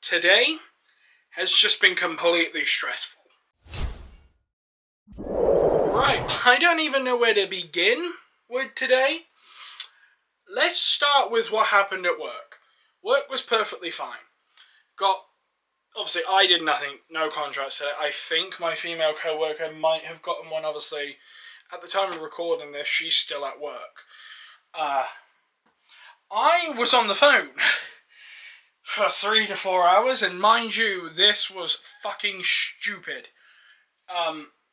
today has just been completely stressful. Right, I don't even know where to begin with today. Let's start with what happened at work. Work was perfectly fine. Obviously I did nothing, no contracts today. I think my female co-worker might have gotten one. Obviously, at the time of recording this, she's still at work. I was on the phone for 3 to 4 hours, and mind you, this was fucking stupid.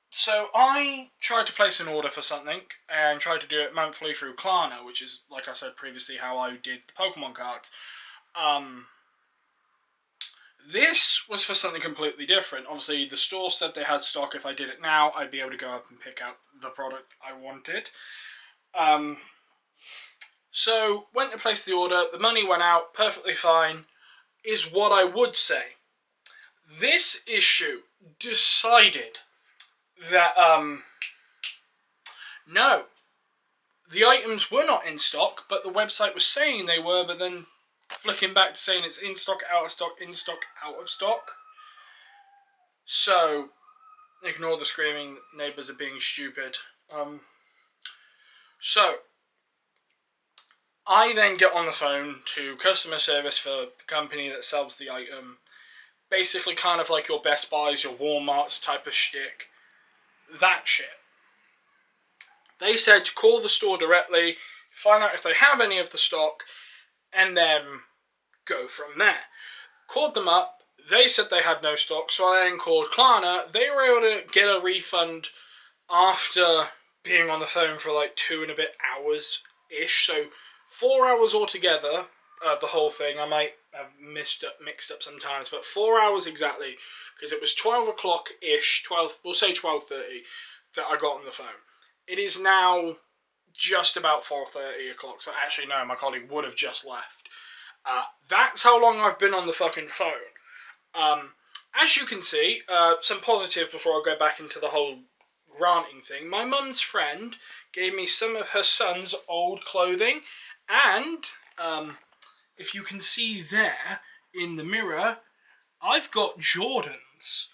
So I tried to place an order for something, and tried to do it monthly through Klarna, which is, like I said previously, how I did the Pokemon cards. This was for something completely different. Obviously, the store said they had stock. If I did it now, I'd be able to go up and pick out the product I wanted. So, went to place the order. The money went out perfectly fine, is what I would say. This issue decided that, no, the items were not in stock, but the website was saying they were, but then flicking back to saying it's in stock, out of stock, in stock, out of stock. So, ignore the screaming, neighbours are being stupid. So, I then get on the phone to customer service for the company that sells the item. Basically kind of like your Best Buys, your Walmarts type of shtick. That shit. They said to call the store directly, find out if they have any of the stock, and then go from there. Called them up. They said they had no stock, so I then called Klarna. They were able to get a refund after being on the phone for like 2 and a bit hours-ish. So 4 hours altogether, the whole thing. I might have mixed up sometimes, but 4 hours exactly, because it was 12 o'clock-ish, we'll say 12:30, that I got on the phone. It is now just about 4:30 o'clock, so actually no, my colleague would have just left. That's how long I've been on the fucking phone. As you can see, some positive before I go back into the whole ranting thing. My mum's friend gave me some of her son's old clothing, and if you can see there in the mirror, I've got Jordans.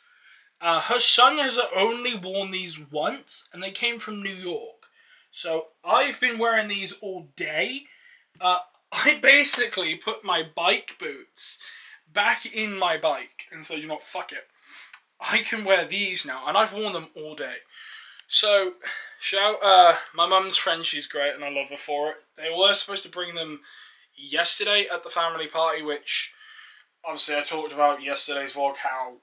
Her son has only worn these once, and they came from New York. So I've been wearing these all day. I basically put my bike boots back in my bike and said, fuck it. I can wear these now, and I've worn them all day. So, my mum's friend, she's great, and I love her for it. They were supposed to bring them yesterday at the family party, which, obviously, I talked about yesterday's vlog, how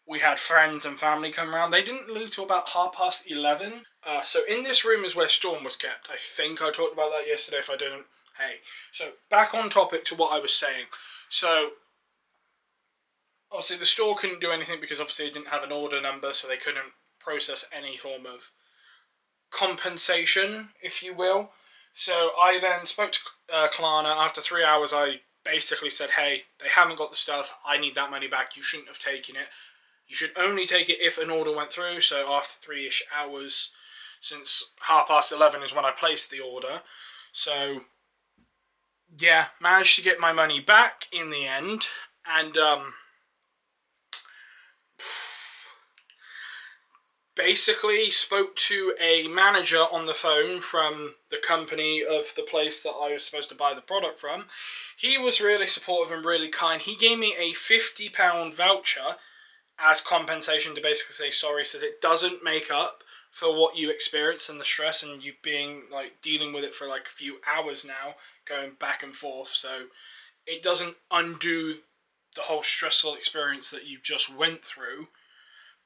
we had friends and family come around. They didn't leave till about 11:30. So in this room is where Storm was kept. I think I talked about that yesterday. If I didn't, hey. So back on topic to what I was saying. So obviously the store couldn't do anything because obviously it didn't have an order number, so they couldn't process any form of compensation, if you will. So I then spoke to Klarna. After 3 hours, I basically said, hey, they haven't got the stuff. I need that money back. You shouldn't have taken it. You should only take it if an order went through. So after 3-ish hours, since 11:30 is when I placed the order. So, yeah, managed to get my money back in the end. And, basically spoke to a manager on the phone from the company of the place that I was supposed to buy the product from. He was really supportive and really kind. He gave me a £50 voucher as compensation to basically say sorry, says it doesn't make up for what you experience and the stress and you being dealing with it for a few hours now, going back and forth. So it doesn't undo the whole stressful experience that you just went through,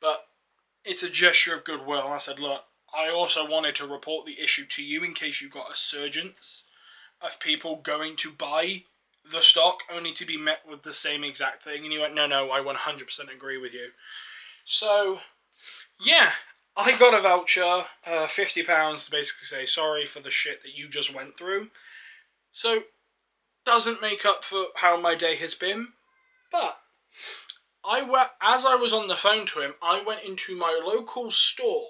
but it's a gesture of goodwill. And I said, look, I also wanted to report the issue to you in case you got a surgence of people going to buy the stock only to be met with the same exact thing. And he went, no, I 100% agree with you. So, yeah, I got a voucher, £50 to basically say sorry for the shit that you just went through. So, doesn't make up for how my day has been, but as I was on the phone to him, I went into my local store.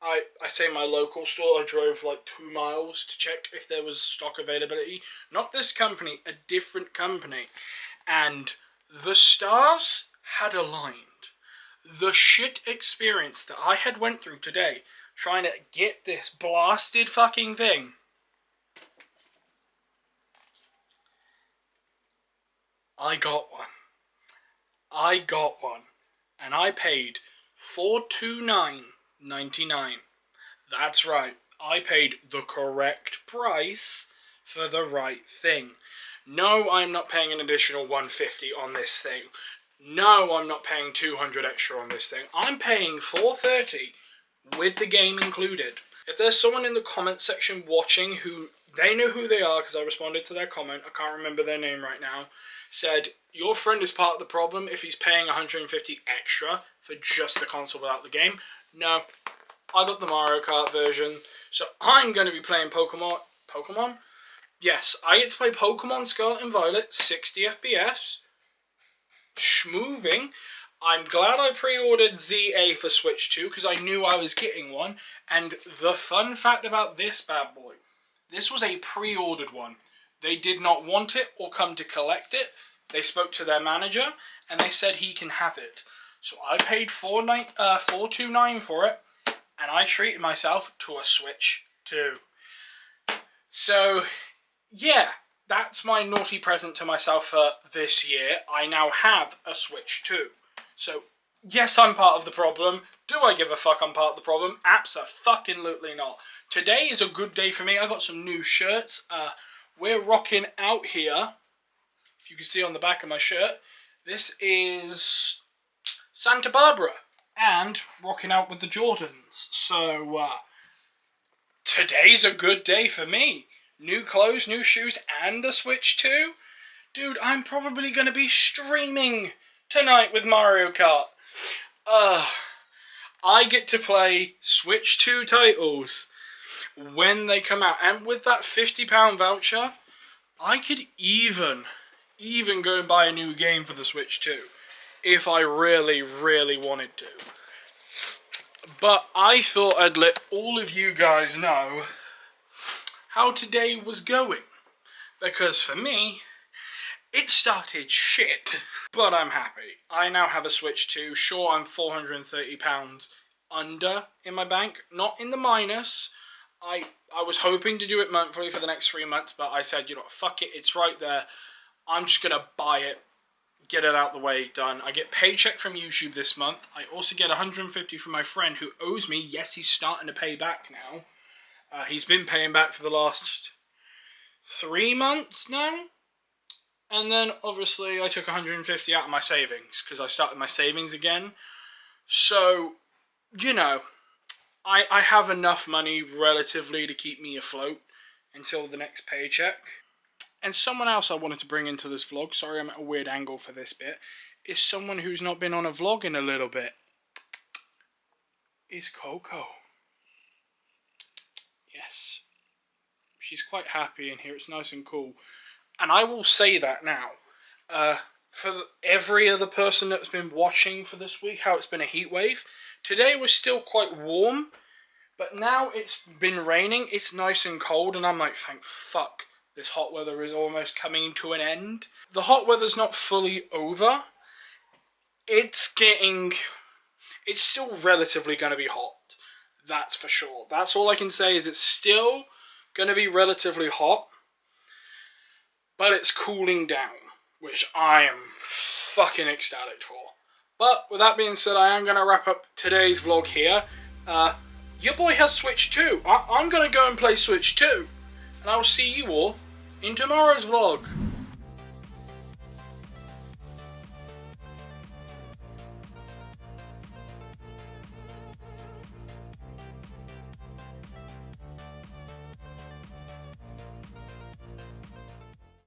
I say my local store, I drove 2 miles to check if there was stock availability. Not this company, a different company. And The stars had aligned. The shit experience that I had went through today trying to get this blasted fucking thing. I got one. And I paid $429.99. That's right. I paid the correct price for the right thing. No, I'm not paying an additional $150 on this thing. No, I'm not paying $200 extra on this thing. I'm paying $430 with the game included. If there's someone in the comment section watching who, they know who they are because I responded to their comment, I can't remember their name right now, said, your friend is part of the problem if he's paying $150 extra for just the console without the game. No, I got the Mario Kart version, so I'm going to be playing Pokemon? Yes, I get to play Pokemon Scarlet and Violet, 60 FPS, schmooving. I'm glad I pre-ordered ZA for Switch 2 because I knew I was getting one, and the fun fact about this bad boy, this was a pre-ordered one. They did not want it or come to collect it. They spoke to their manager and they said he can have it. So I paid $429 for it, and I treated myself to a Switch 2. So yeah, that's my naughty present to myself for this year. I now have a Switch 2. So yes, I'm part of the problem. Do I give a fuck I'm part of the problem? Abso-fucking-lutely not. Today is a good day for me. I got some new shirts. We're rocking out here. If you can see on the back of my shirt, this is Santa Barbara. And rocking out with the Jordans. So, today's a good day for me. New clothes, new shoes, and the Switch 2. Dude, I'm probably going to be streaming tonight with Mario Kart. I get to play Switch 2 titles when they come out. And with that £50 voucher, I could even go and buy a new game for the Switch 2. If I really, really wanted to. But I thought I'd let all of you guys know how today was going. Because for me, it started shit. But I'm happy. I now have a Switch 2. Sure, I'm £430 under in my bank. Not in the minus. I was hoping to do it monthly for the next 3 months, but I said, you know what, fuck it, it's right there. I'm just going to buy it, get it out the way, done. I get paycheck from YouTube this month. I also get $150 from my friend who owes me. Yes, he's starting to pay back now. He's been paying back for the last 3 months now. And then, obviously, I took $150 out of my savings because I started my savings again. So, you know, I have enough money relatively to keep me afloat until the next paycheck. And someone else I wanted to bring into this vlog, sorry I'm at a weird angle for this bit, is someone who's not been on a vlog in a little bit. Is Coco. Yes. She's quite happy in here, it's nice and cool. And I will say that now. For every other person that's been watching for this week, how it's been a heat wave, today was still quite warm, but now it's been raining, it's nice and cold, and I'm like, thank fuck. This hot weather is almost coming to an end. The hot weather's not fully over. It's still relatively going to be hot. That's for sure. That's all I can say is it's still going to be relatively hot. But it's cooling down, which I am fucking ecstatic for. But with that being said, I am going to wrap up today's vlog here. Your boy has Switch 2. I'm going to go and play Switch 2. And I will see you all in tomorrow's vlog.